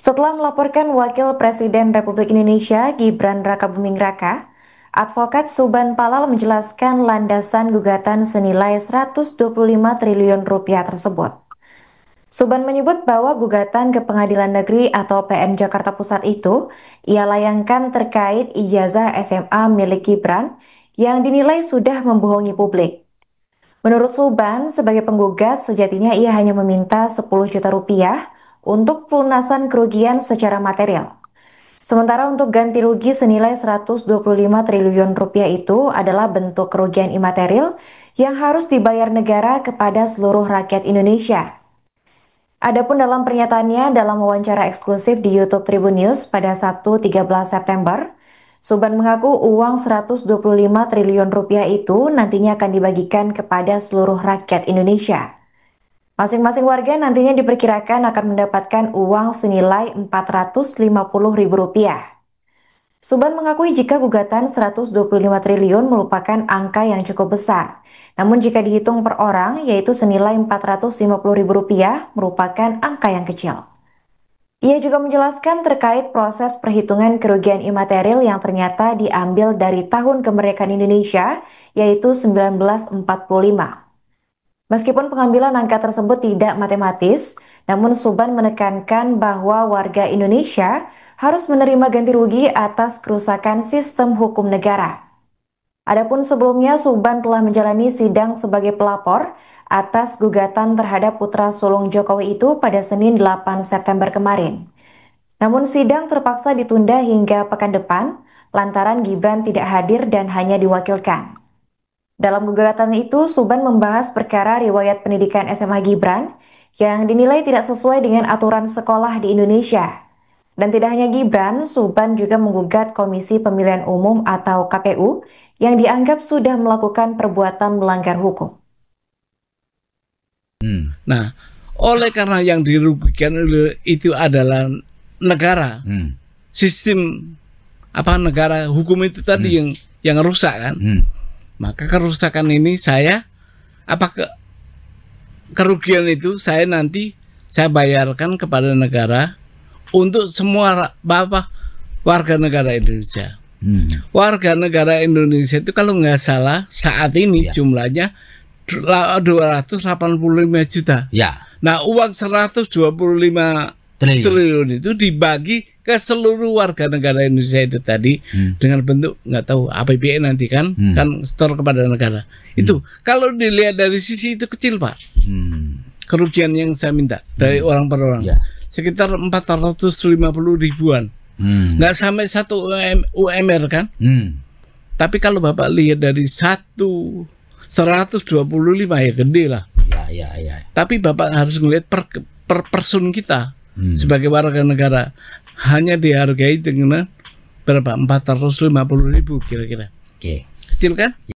Setelah melaporkan Wakil Presiden Republik Indonesia Gibran Rakabuming Raka, Advokat Suban Palal menjelaskan landasan gugatan senilai 125 triliun rupiah tersebut. Suban menyebut bahwa gugatan ke Pengadilan Negeri atau PN Jakarta Pusat itu ia layangkan terkait ijazah SMA milik Gibran yang dinilai sudah membohongi publik. Menurut Suban, sebagai penggugat sejatinya ia hanya meminta 10 juta rupiah untuk pelunasan kerugian secara material. Sementara untuk ganti rugi senilai 125 triliun rupiah itu adalah bentuk kerugian imaterial yang harus dibayar negara kepada seluruh rakyat Indonesia. Adapun dalam pernyataannya dalam wawancara eksklusif di YouTube Tribun News pada Sabtu 13 September, Suban mengaku uang 125 triliun rupiah itu nantinya akan dibagikan kepada seluruh rakyat Indonesia. Masing-masing warga nantinya diperkirakan akan mendapatkan uang senilai Rp450.000. Suban mengakui jika gugatan 125 triliun merupakan angka yang cukup besar. Namun jika dihitung per orang, yaitu senilai Rp450.000 merupakan angka yang kecil. Ia juga menjelaskan terkait proses perhitungan kerugian imaterial yang ternyata diambil dari tahun kemerdekaan Indonesia, yaitu 1945. Meskipun pengambilan angka tersebut tidak matematis, namun Suban menekankan bahwa warga Indonesia harus menerima ganti rugi atas kerusakan sistem hukum negara. Adapun sebelumnya Suban telah menjalani sidang sebagai pelapor atas gugatan terhadap putra sulung Jokowi itu pada Senin 8 September kemarin. Namun sidang terpaksa ditunda hingga pekan depan lantaran Gibran tidak hadir dan hanya diwakilkan. Dalam gugatan itu, Suban membahas perkara riwayat pendidikan SMA Gibran yang dinilai tidak sesuai dengan aturan sekolah di Indonesia. Dan tidak hanya Gibran, Suban juga menggugat Komisi Pemilihan Umum atau KPU yang dianggap sudah melakukan perbuatan melanggar hukum. Nah, oleh karena yang dirugikan itu adalah negara, sistem negara hukum itu tadi yang rusak kan. Maka kerusakan ini kerugian itu saya bayarkan kepada negara untuk semua warga negara Indonesia. Warga negara Indonesia itu kalau nggak salah saat ini jumlahnya 285 juta. Ya. Nah, uang 125 triliun itu dibagi ke seluruh warga negara Indonesia itu tadi dengan bentuk nggak tahu APBN nanti kan setor kepada negara. Itu kalau dilihat dari sisi itu kecil, Pak. Kerugian yang saya minta dari orang per orang sekitar 450 ribuan. Nggak sampai 1 UMR kan. Tapi kalau Bapak lihat dari 125 ya gede lah. Ya. Tapi Bapak harus melihat per person kita sebagai warga negara hanya dihargai dengan berapa 450.000 kira-kira. Oke. Kecil kan?